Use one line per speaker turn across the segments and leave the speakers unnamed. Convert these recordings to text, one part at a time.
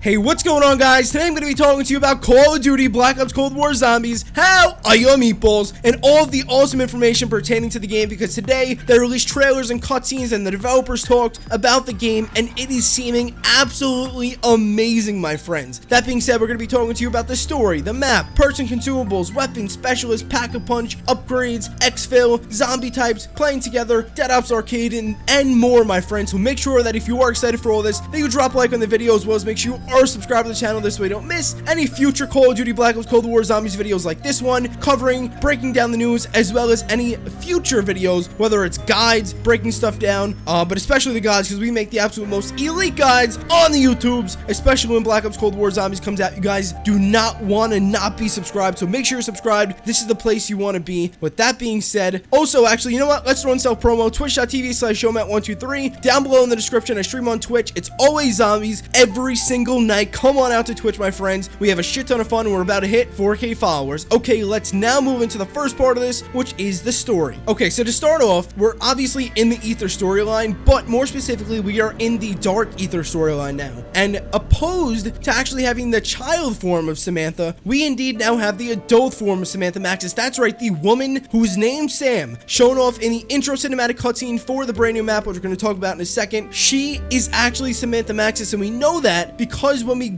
Hey, what's going on, guys? Today I'm going to be talking to you about Call of Duty Black Ops Cold War Zombies, how are your meatballs, and all of the awesome information pertaining to the game, because today they released trailers and cutscenes and the developers talked about the game, and it is seeming absolutely amazing, my friends. That being said, we're going to be talking to you about the story, the map, perks and consumables, weapons, specialists, pack-a-punch, upgrades, exfil, zombie types, playing together, Dead Ops Arcade, and more, my friends. So make sure that if you are excited for all this, that you drop a like on the video, as well as make sure you are subscribed to the channel, this way you don't miss any future Call of Duty Black Ops Cold War Zombies videos like this one, covering, breaking down the news, as well as any future videos, whether it's guides, breaking stuff down, but especially the guides, because we make the absolute most elite guides on the YouTubes, especially when Black Ops Cold War Zombies comes out. You guys do not want to not be subscribed, so make sure you're subscribed. This is the place you want to be. With that being said, also, actually, you know what? Let's run self-promo, twitch.tv/showmat123. Down below in the description, I stream on Twitch. It's always zombies every single night. Come on out to Twitch, my friends. We have a shit ton of fun, and we're about to hit 4K followers. Okay, let's now move into the first part of this, which is the story. Okay, so to start off, we're obviously in the Ether storyline, but more specifically, we are in the Dark Ether storyline now. And opposed to actually having the child form of Samantha, we indeed now have the adult form of Samantha Maxis. That's right, the woman who's named Sam, shown off in the intro cinematic cutscene for the brand new map, which we're going to talk about in a second. She is actually Samantha Maxis, and we know that because when we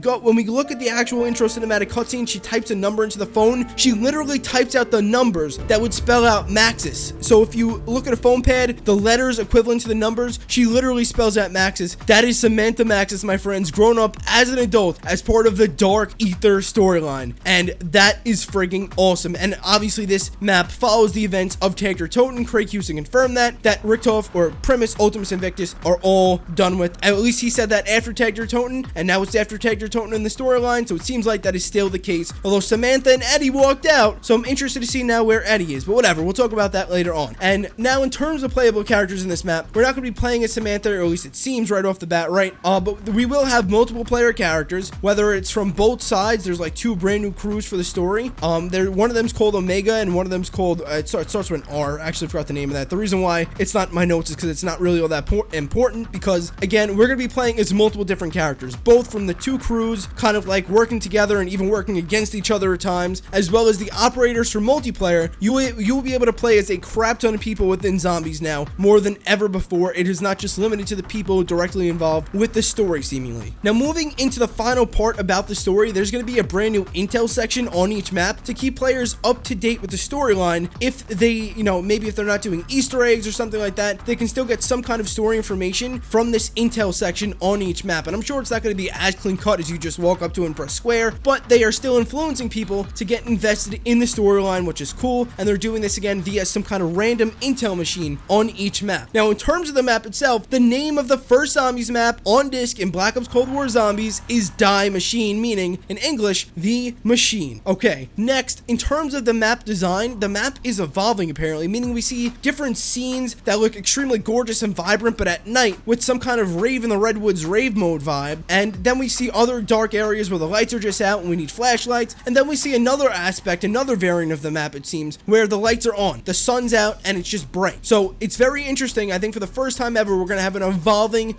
look at the actual intro cinematic cutscene, she types a number into the phone. She literally types out the numbers that would spell out Maxis. So if you look at a phone pad, the letters equivalent to the numbers, she literally spells out Maxis. That is Samantha Maxis, my friends, grown up as an adult as part of the Dark Ether storyline, and that is freaking awesome. And obviously this map follows the events of Tagter Toten. Craig Houston confirmed that Richtof, or Primus, Ultimus, and Victus are all done with. At least he said that after Tagter Toten, and now it's after Tagter Toten in the storyline, so it seems like that is still the case, although Samantha and Eddie walked out, so I'm interested to see now where Eddie is, but whatever, we'll talk about that later on. And now in terms of playable characters in this map, we're not going to be playing as Samantha, or at least it seems right off the bat, right? But we will have multiple player characters, whether it's from both sides. There's like two brand new crews for the story. One of them's called Omega, and one of them's called, it starts with an R. I actually forgot the name of that. The reason why it's not in my notes is because it's not really all that important, because again, we're going to be playing as multiple different characters, both from the two crews, kind of like working together and even working against each other at times, as well as the operators for multiplayer. You will be able to play as a crap ton of people within zombies now, more than ever before. It is not just limited to the people directly involved with the story, seemingly. Now, moving into the final part about the story, there's going to be a brand new intel section on each map to keep players up to date with the storyline. If they, maybe if they're not doing Easter eggs or something like that, they can still get some kind of story information from this intel section on each map. And I'm sure it's not going to be as clean cut as you just walk up to and press square, but they are still influencing people to get invested in the storyline, which is cool. And they're doing this again via some kind of random intel machine on each map. Now, in terms of the map itself, the name of the first zombies map on disc in Black Ops Cold War Zombies is Die Machine, meaning in English, the machine. Okay, next, in terms of the map design, the map is evolving apparently, meaning we see different scenes that look extremely gorgeous and vibrant, but at night with some kind of Rave in the Redwoods rave mode vibe. And then we see other dark areas where the lights are just out and we need flashlights. And then we see another aspect, another variant of the map, it seems, where the lights are on, the sun's out, and it's just bright. So it's very interesting. I think for the first time ever, we're going to have an evolving,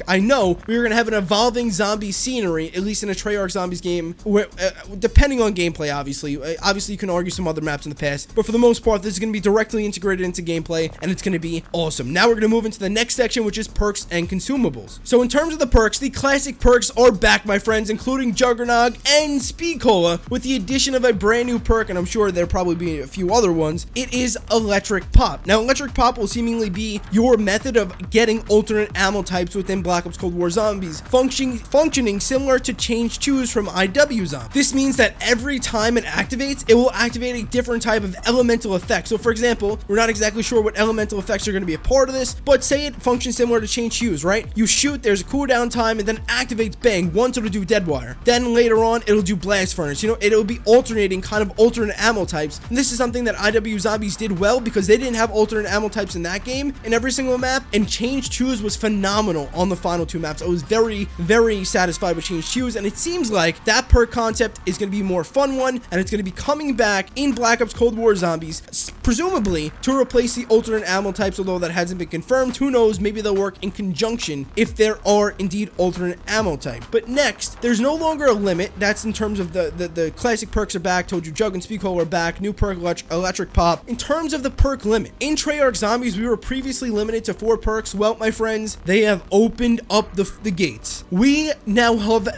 I know we're going to have an evolving zombie scenery, at least in a Treyarch Zombies game, where, depending on gameplay, obviously you can argue some other maps in the past, but for the most part, this is going to be directly integrated into gameplay, and it's going to be awesome. Now we're going to move into the next section, which is perks and consumables. So in terms of the perks, the classic perks are back, my friends, including Juggernog and Speed Cola, with the addition of a brand new perk, and I'm sure there'll probably be a few other ones. It is Electric Pop. Now, Electric Pop will seemingly be your method of getting alternate ammo types within Black Ops Cold War Zombies, functioning similar to Change Choose from IW Zombies. This means that every time it activates, it will activate a different type of elemental effect. So for example, we're not exactly sure what elemental effects are going to be a part of this, but say it functions similar to Change Choose, right? You shoot, there's a cooldown time, and then activates bang. Once it'll do Dead Wire. Then later on, it'll do Blast Furnace. It'll be alternating kind of alternate ammo types. And this is something that IW Zombies did well, because they didn't have alternate ammo types in that game in every single map, and Change Choose was phenomenal on the final two maps. I was very, very satisfied with Change Choose, and it seems like that perk concept is going to be a more fun one, and it's going to be coming back in Black Ops Cold War Zombies, presumably to replace the alternate ammo types, although that hasn't been confirmed. Who knows, maybe they'll work in conjunction if there are indeed alternate ammo types. But next, there's no longer a limit. That's in terms of the classic perks are back. Told you Jug and Speedhole are back. New perk Electric Pop. In terms of the perk limit, in Treyarch Zombies, we were previously limited to 4 perks. Well, my friends, they have opened up the gates. We now have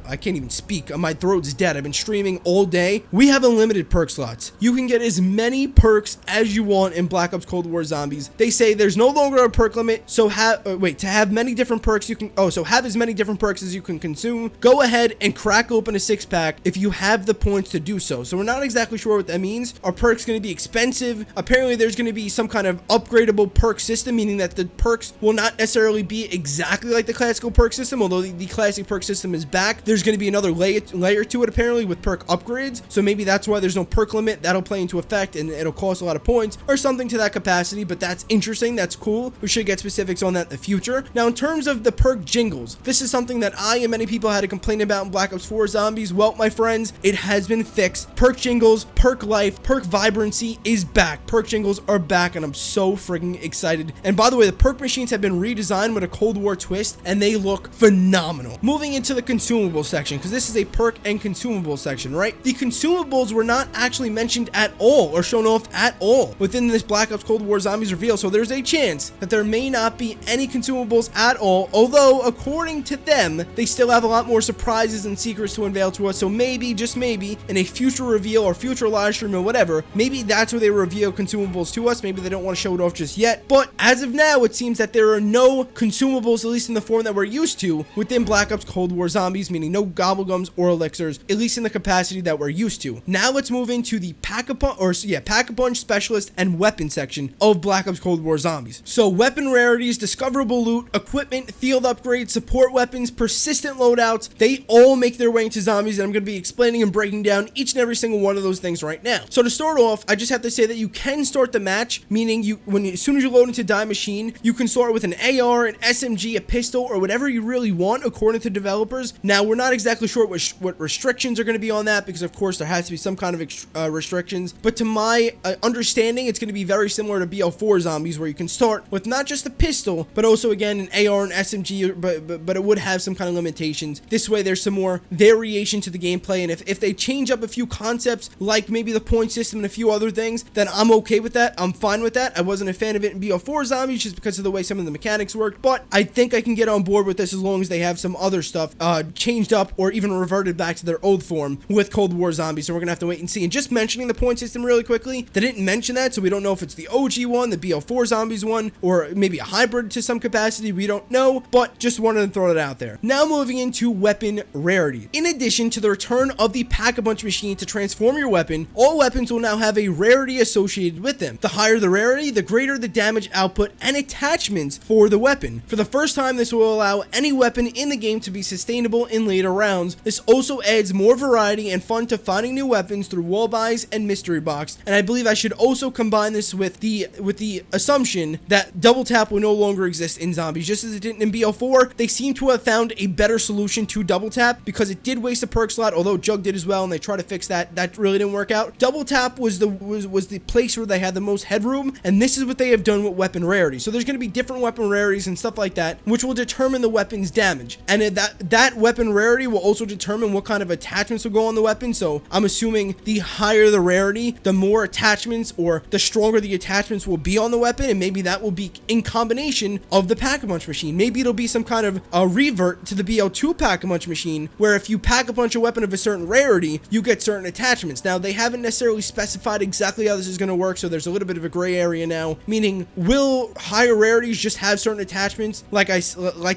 I can't even speak. My throat's dead. I've been streaming all day. We have unlimited perk slots. You can get as many perks as you want in Black Ops Cold War Zombies. They say there's no longer a perk limit, so to have many different perks you can have as many different perks as you can consume. Go ahead and crack open a 6-pack if you have the points to do so. So we're not exactly sure what that means. Are perks going to be expensive? Apparently there's going to be some kind of upgradable perk system, meaning that the perks will not necessarily be exactly like the classical perk system, although the classic perk system is back. There's going to be another layer to it apparently with perk upgrades, so maybe that's why there's no perk limit. That'll play into effect and it'll cost a lot of points or something to that capacity, but that's interesting. That's cool. We should get specifics on that in the future. Now, in terms of the perk jingles, this is something that I and many people had to complain about in Black Ops 4 Zombies. Well, my friends, it has been fixed. Perk jingles, perk life, perk vibrancy is back. Perk jingles are back, and I'm so freaking excited. And by the way, the perk machines have been redesigned with a Cold War twist, and they look phenomenal. Moving into the consumable section, because this is a perk and consumable section, right? The consumables were not actually mentioned at all or shown off at all within this Black Ops Cold War Zombies reveal, so there's a chance that there may not be any consumables at all, although according to them, they still have a lot more surprises and secrets to unveil to us. So maybe, just maybe, in a future reveal or future live stream or whatever, maybe that's where they reveal consumables to us. Maybe they don't want to show it off just yet, but as of now, it seems that there are no consumables, at least in the form that we're used to within Black Ops Cold War Zombies, meaning no gobblegums or elixirs, at least in the capacity that we're used to. Now let's move into the Pack-a-Punch Specialist and Weapon section of Black Ops Cold War Zombies. So weapon rarities, discoverable loot, equipment, field upgrades, support weapons, persistent loadouts, they all make their way into Zombies, and I'm going to be explaining and breaking down each and every single one of those things right now. So to start off, I just have to say that you can start the match, meaning as soon as you load into Die Machine, you can start with an AR, an SMG, a pistol, or whatever you really want according to developers. Now, we're not exactly sure what restrictions are going to be on that, because of course there has to be some kind of restrictions, but to my understanding, it's going to be very similar to BO4 Zombies, where you can start with not just a pistol, but also again an AR and SMG, but it would have some kind of limitations. This way there's some more variation to the gameplay, and if they change up a few concepts, like maybe the point system and a few other things, then I'm okay with that. I'm fine with that. I wasn't a fan of it in BO4 Zombies just because of the way some of the mechanics worked, but I think I can get on board with this as long as they have some other stuff changed up or even reverted back to their old form with Cold War Zombies. So we're gonna have to wait and see. And just mentioning the point system really quickly, they didn't mention that, so we don't know if it's the OG one, the BO4 Zombies one, or maybe a hybrid to some capacity. We don't know, but just wanted to throw it out there. Now moving into weapon rarity. In addition to the return of the Pack-a-Punch machine to transform your weapon, all weapons will now have a rarity associated with them. The higher the rarity, the greater the damage output and attachments for the weapon. For the first time, this will allow any weapon in the game to be sustainable in later rounds. This also adds more variety and fun to finding new weapons through wall buys and mystery box. And I believe I should also combine this with the assumption that double tap will no longer exist in Zombies. Just as it didn't in BO4, they seem to have found a better solution to double tap, because it did waste a perk slot, although Jug did as well, and they tried to fix that. That really didn't work out. Double tap was the place where they had the most headroom, and this is what they have done with weapon rarity. So there's going to be different weapon rarities and stuff like that, which will determine the weapon's damage, and that weapon rarity will also determine what kind of attachments will go on the weapon. So I'm assuming the higher the rarity, the more attachments, or the stronger the attachments will be on the weapon, and maybe that will be in combination of the Pack-a-Punch machine. Maybe it'll be some kind of a revert to the BO2 Pack-a-Punch machine, where if you Pack-a-Punch a weapon of a certain rarity, you get certain attachments. Now, they haven't necessarily specified exactly how this is going to work, so there's a little bit of a gray area now, meaning will higher rarities just have certain attachments like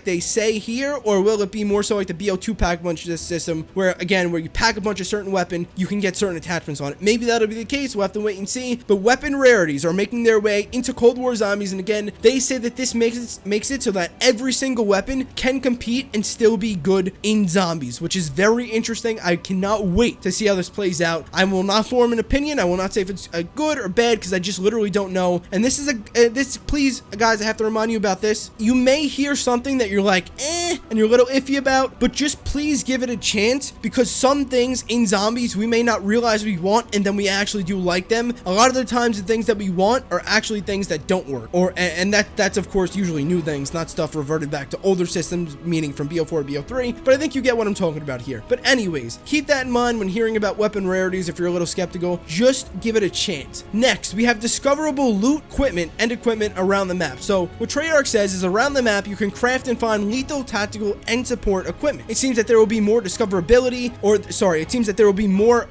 they say here, or will it be more so like the BO2 Pack-a-Punch system, where again, where you Pack-a-Punch a certain weapon, you can get certain attachments on it? Maybe that'll be the case. We'll have to wait and see. But weapon rarities are making their way into Cold War Zombies, and again, they say that this makes it so that every single weapon can compete and still be good in Zombies, which is very interesting. I cannot wait to see how this plays out. I will not form an opinion. I will not say if it's good or bad, because I just literally don't know. And this is please guys, I have to remind you about this. You may hear something that you're like and you're a little iffy about, but just please give it a chance, because some things in Zombies we may not realize we want, and then we actually do like them. A lot of the times the things that we want are actually things that don't work, and that's of course usually new things, not stuff reverted back to older systems, meaning from BO4 to BO3, but I think you get what I'm talking about here. But anyways, keep that in mind when hearing about weapon rarities. If you're a little skeptical, just give it a chance. Next, we have discoverable loot, equipment, and equipment around the map. So what Treyarch says is around the map, you can craft and find lethal, tactical, and support equipment. It seems that there will be more discoverability, it seems that there will be more,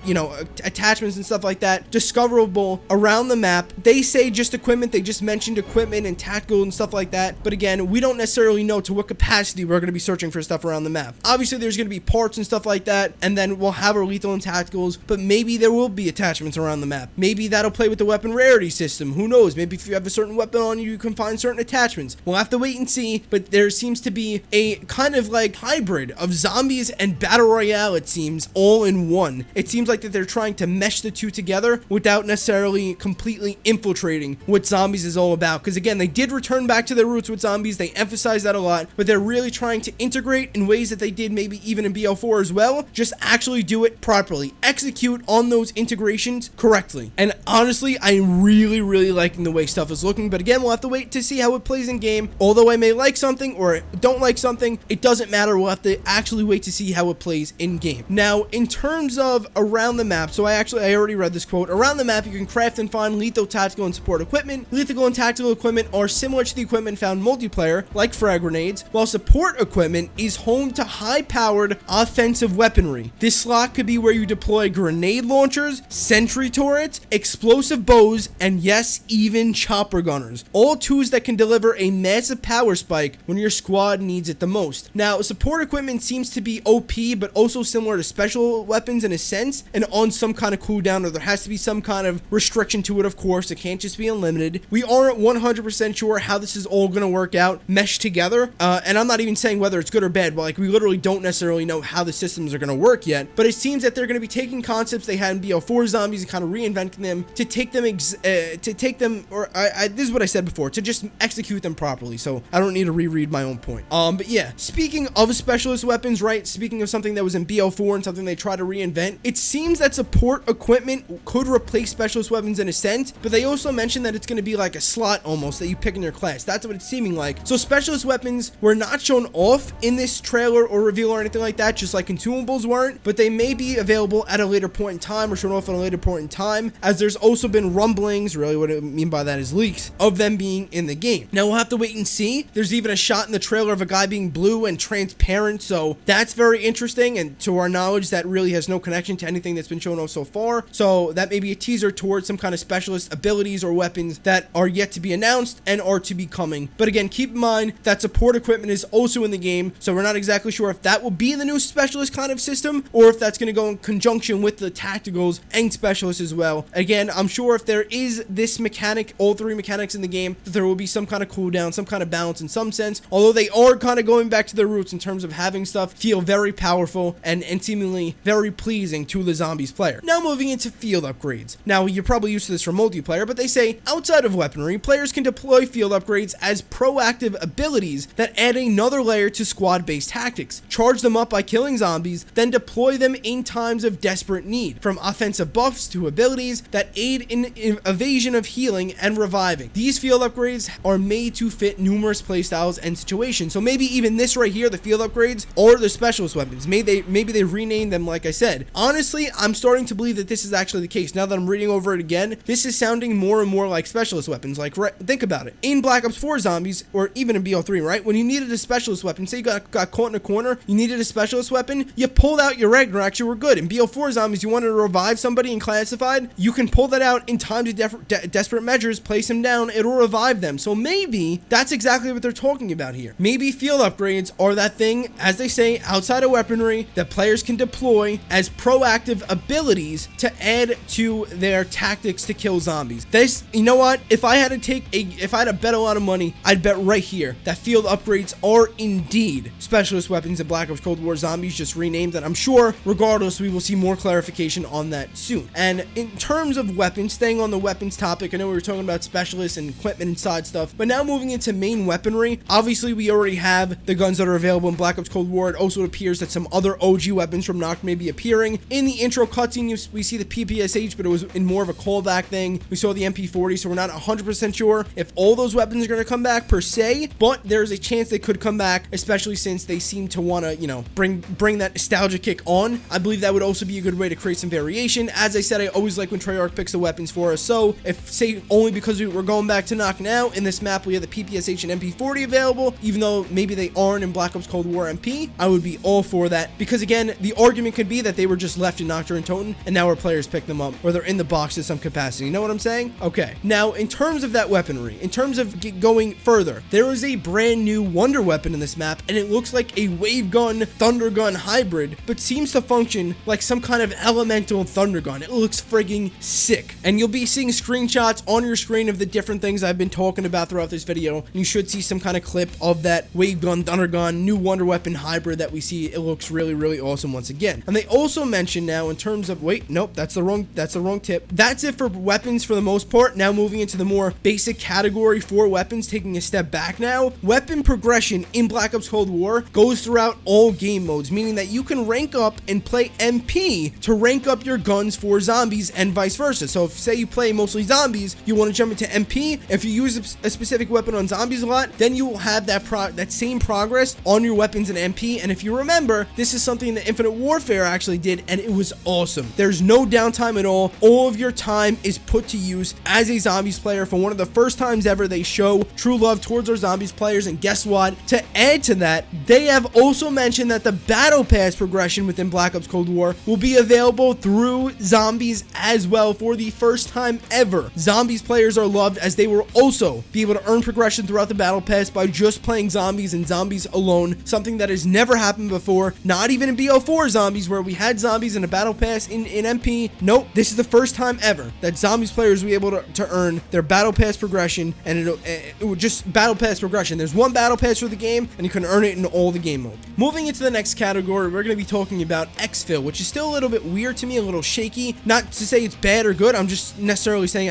attachments and stuff like that discoverable around the map. They say just equipment, they just mentioned equipment and tactical and stuff like that, but again, we don't necessarily know to what capacity we're going to be searching for stuff around the map. Obviously, there's going to be parts and stuff like that, and then we'll have our lethal and tacticals, but maybe there will be attachments around the map. Maybe that'll play with the weapon rarity system. Who knows? Maybe if you have a certain weapon on you, you can find certain attachments. We'll have to wait and see, but there seems to be a kind of like hybrid of zombies and battle royale, it seems, all in one. It seems like that they're trying to mesh the two together without necessarily completely infiltrating what zombies is all about, because again, they did return back to their roots with zombies. They emphasize that a lot, but they're really trying to integrate in ways that they did maybe even in BO4 as well. Just actually do it properly, execute on those integrations correctly. And honestly, I'm really liking the way stuff is looking, but again, we'll have to wait to see how it plays in game. Although I may like something or don't like something, it doesn't matter. We'll have to actually wait to see how it plays in game. Now, in terms of around the map, so I already read this quote. Around the map, you can craft and find lethal, tactical, and support equipment. Lethal and tactical equipment are similar to the equipment found multiplayer, like frag grenades, while support equipment is home to high-powered offensive weaponry. This slot could be where you deploy grenade launchers, sentry turrets, explosive bows, and yes, even chopper gunners. All tools that can deliver a massive power spike when your squad needs it the most. Now, support equipment seems to be OP, but also similar to special weapons in a sense, and on some kind of cooldown, or there has to be some kind of restriction to it, of course. It can't just be unlimited. We aren't 100% sure how this is all going to work out, mesh together, and I'm not even saying whether it's good or bad, but like we literally don't necessarily know how the systems are going to work yet, but it seems that they're going to be taking concepts they had in BO4 zombies and kind of reinventing them to take them, this is what I said before, to just execute them properly, so I don't need to reread my own point. But yeah, speaking of specialist weapons, right, speaking of something that was in BO4 and something they try to reinvent, it seems that support equipment could replace specialist weapons in a sense, but they also mentioned that it's going to be like a slot almost that you pick in your class. That's what it's seeming like. So specialist weapons were not shown off in this trailer or reveal or anything like that, just like consumables weren't, but they may be available at a later point in time or shown off at a later point in time, as there's also been rumblings, really what I mean by that is leaks, of them being in the game. Now we'll have to wait and see. There's even a shot in the trailer of a guy being blue and transparent, so that's very interesting, and to our knowledge that really has no connection to anything that's been shown off so far, so that may be a teaser towards some kind of specialist abilities or weapons that are yet to be announced and are to be coming. But again, keep in mind that support equipment is also in the game, so we're not exactly sure if that will be the new specialist kind of system or if that's going to go in conjunction with the tacticals and specialists as well. Again, I'm sure if there is this mechanic, all three mechanics in the game, that there will be some kind of cooldown, some kind of balance in some sense, although they are kind of going back to their roots in terms of having stuff feel very powerful and seemingly very pleasing to the zombies player. Now moving into field upgrades. Now you're probably used to this from multiplayer, but they say outside of weaponry, players can deploy field upgrades as proactive abilities that add another layer to squad-based tactics. Charge them up by killing zombies, then deploy them in times of desperate need, from offensive buffs to abilities that aid in evasion of healing and reviving. These field upgrades are made to fit numerous playstyles and situations, so maybe even this right here, the field upgrades, or the specialist weapons, maybe they rename them like I said. Honestly, I'm starting to believe that this is actually the case. Now that I'm reading over it again, this is sounding more and more like specialist weapons. Like, think about it. In Black Ops 4 zombies, or even in BO3, right? When you needed a specialist weapon, say you got caught in a corner, you needed a specialist weapon, you pulled out your Ragnarok, you were good. In BO4 zombies, you wanted to revive somebody in classified, you can pull that out in times of desperate measures, place them down, it'll revive them. So maybe that's exactly what they're talking about here. Maybe field upgrades are that thing, as they say, outside of weaponry that players can deploy as proactive abilities to add to their tactics to kill zombies. This, you know what? If I had to bet a lot of money, I'd bet right here that field upgrades are indeed specialist weapons in Black Ops Cold War Zombies, just renamed, and I'm sure regardless we will see more clarification on that soon. And in terms of weapons, staying on the weapons topic, I know we were talking about specialists and equipment and side stuff, but now moving into main weaponry, obviously we already have the guns that are available in Black Ops Cold War. It also appears that some other OG weapons from Noct may be appearing. In the intro cutscene, we see the PPSH, but it was in more of a callback thing. We saw the MP40, so we're not 100% sure if all those weapons are going to come back per se, but there's a chance they could come back, especially since they seem to want to, you know, bring that nostalgia kick on. I believe that would also be a good way to create some variation. As I said, I always like when Treyarch picks the weapons for us, so if, say, only because we're going back to knocking out, in this map we have the PPSH and MP40 available, even though maybe they aren't in Black Ops Cold War MP, I would be all for that, because again, the argument could be that they were just left in Nocturne and Toten, and now our players pick them up, or they're in the box to some capacity. You know what I'm saying? Okay. Now, in terms of that weaponry, in terms of going further, there is a brand new wonder weapon in this map, and it looks like a wave gun, thunder gun hybrid, but seems to function like some kind of elemental thunder gun. It looks frigging sick, and you'll be seeing screenshots on your screen of the different things I've been talking about throughout this video. You should see some kind of clip of that wave gun, thunder gun, new wonder weapon hybrid that we see. It looks really, really awesome once again. And they also mentioned now in terms of, wait, nope, that's the wrong tip. That's it for weapons for the most part. Now moving into the more basic category for weapons, taking a step back now, weapon progression in Black Ops Cold War goes throughout all game modes, meaning that you can rank up and play MP to rank up your guns for zombies and vice versa. So if, say, you play mostly zombies, you want to jump into MP, if you use a specific weapon on zombies a lot, then you will have that same progress on your weapons in MP. And if you remember, this is something that Infinite Warfare actually did, and it was awesome. There's no downtime at all. All of your time is put to use as a zombies player. For one of the first times ever, they show true love towards our zombies players, and guess what? To add to that, they have also mentioned that the battle pass progression within Black Ops Cold War will be available through zombies as well for the first time ever. Zombies players are loved, as they will also be able to earn progression throughout the battle pass by just playing zombies and zombies alone, something that has never happened before, not even in BO4 zombies, where we had zombies in a battle pass in MP. Nope, this is the first time ever that zombies players will be able to earn their battle pass progression, and it would just battle pass progression. There's one battle pass for the game, and you can earn it in all the game mode. Moving into the next category, we're going to be talking about exfil, which is still a little bit weird to me, a little shaky. Not to say it's bad or good, I'm just necessarily saying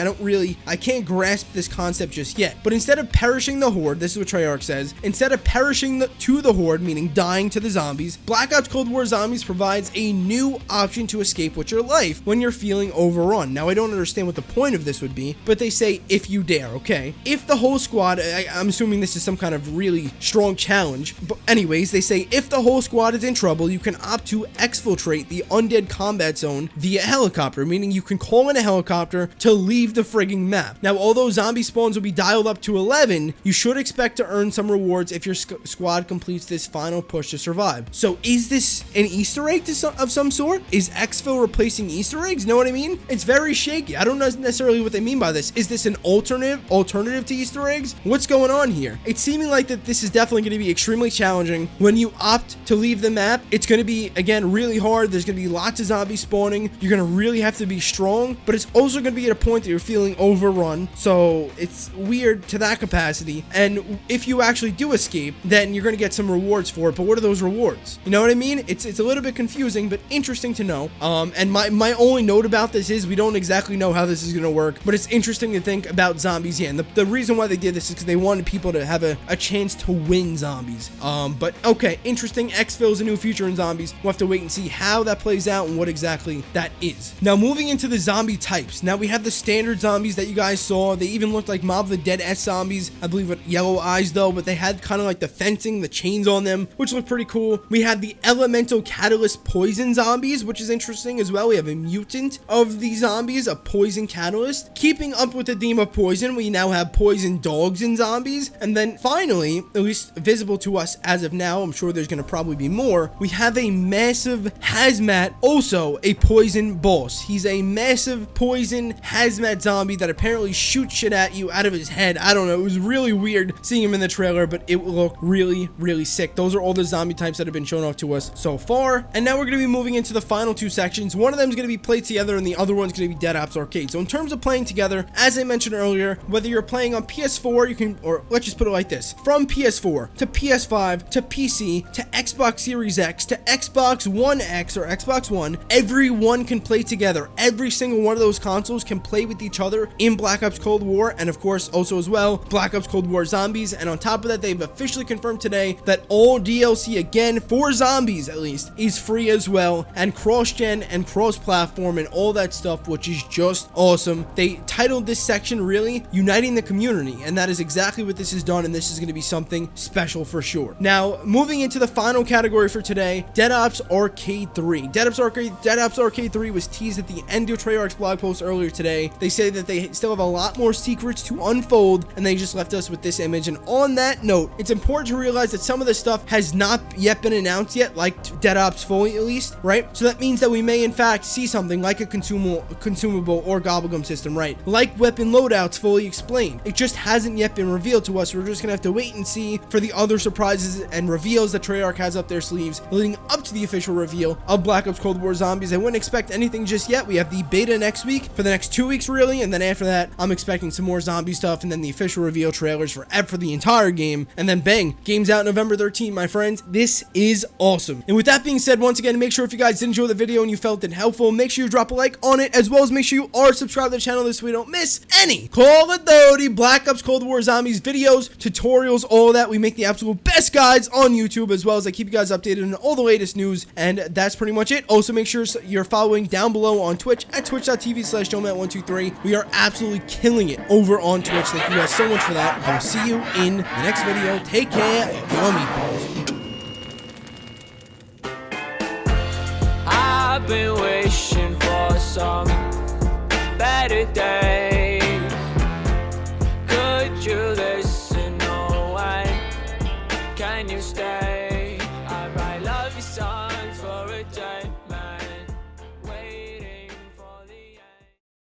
I can't grasp this concept just yet. But instead of perishing the horde, this is what Treyarch says, instead of perishing to the horde, meaning dying to the zombies, Black Ops Cold War Zombies provides a new option to escape with your life when you're feeling overrun. Now, I don't understand what the point of this would be, but they say if you dare, okay? If the whole squad, I'm assuming this is some kind of really strong challenge, but anyways, they say if the whole squad is in trouble, you can opt to exfiltrate the undead combat zone via helicopter, meaning you can call in a helicopter to leave the frigging map. Now, although zombie spawns will be dialed up to 11, you should expect to earn some rewards if your squad completes this final push to survive. So is this an Easter egg of some sort? Is exfil replacing Easter eggs? Know what I mean? It's very shaky. I don't know necessarily what they mean by this. Is this an alternative to Easter eggs? What's going on here? It's seeming like that this is definitely going to be extremely challenging. When you opt to leave the map, it's going to be, again, really hard. There's going to be lots of zombies spawning. You're going to really have to be strong, but it's also going to be at a point that you're feeling overrun. So it's weird to that capacity. And if you actually do escape, then you're going to get some rewards for it. But what are those rewards? You know what I mean? It's a little bit confusing, but interesting to know. And my only note about this is we don't exactly know how this is going to work, but it's interesting to think about zombies. Yeah, and the reason why they did this is because they wanted people to have a chance to win zombies. But okay, interesting. Exfil is a new feature in zombies. We'll have to wait and see how that plays out and what exactly that is. Now, moving into the zombie types. Now, we have the standard zombies that you guys saw. They even looked like Mob of the Dead S zombies, I believe, with yellow eyes though, but they had kind of like the fencing, the chains on them, which looked pretty cool. We have the elemental catalyst poison zombies, which is interesting as well. We have a mutant of the zombies, a poison catalyst. Keeping up with the theme of poison, we now have poison dogs in zombies. And then finally, at least visible to us as of now, I'm sure there's going to probably be more, we have a massive hazmat, also a poison boss. He's a massive poison hazmat zombie that apparently shoots shit at you out of his head. I don't know, it was really weird seeing him in the trailer, but it looked really, really sick. Those are all the zombie types that have been shown off to us so far. And now we're going to be moving into the final two sections. One of them is going to be played together and the other one's going to be Dead Ops Arcade. So in terms of playing together, as I mentioned earlier, whether you're playing on PS4, you can, or let's just put it like this, from PS4 to PS5 to PC to Xbox Series X to Xbox One X or Xbox One, everyone can play together. Every single one of those consoles can play with each other in Black Ops Cold War, and of course also as well Black Ops Cold War Zombies. And on top of that, they've officially confirmed today that all DLC, again for zombies at least, is free as well, and cross-gen and cross-platform and all that stuff, which which is just awesome. They titled this section really Uniting the Community, and that is exactly what this has done, and this is going to be something special for sure. Now, moving into the final category for today, Dead Ops Arcade 3. Dead Ops Arcade 3 was teased at the end of Treyarch's blog post earlier today. They say that they still have a lot more secrets to unfold, and they just left us with this image. And on that note, it's important to realize that some of this stuff has not yet been announced yet, like Dead Ops fully at least, right? So that means that we may in fact see something like a consumable or gobblegum system, right? Like weapon loadouts fully explained. It just hasn't yet been revealed to us. We're just gonna have to wait and see for the other surprises and reveals that Treyarch has up their sleeves leading up to the official reveal of Black Ops Cold War Zombies. I wouldn't expect anything just yet. We have the beta next week for the next 2 weeks really, and then after that I'm expecting some more zombie stuff, and then the official reveal trailers for the entire game, and then bang, game's out November 13th, my friends. This is awesome. And with that being said, once again, make sure if you guys did enjoy the video and you felt it helpful, make sure you drop a like on it, as well as make sure you are subscribed to the channel so we don't miss any Call of Duty Black Ops Cold War Zombies videos, tutorials, all of that. We make the absolute best guides on YouTube, as well as I keep you guys updated on all the latest news, and that's pretty much it. Also, make sure you're following down below on Twitch at twitch.tv/joemat123. We are absolutely killing it over on Twitch. Thank you guys so much for that. I will see you in the next video. Take care of your meatballs.
I've been wishing for some better days.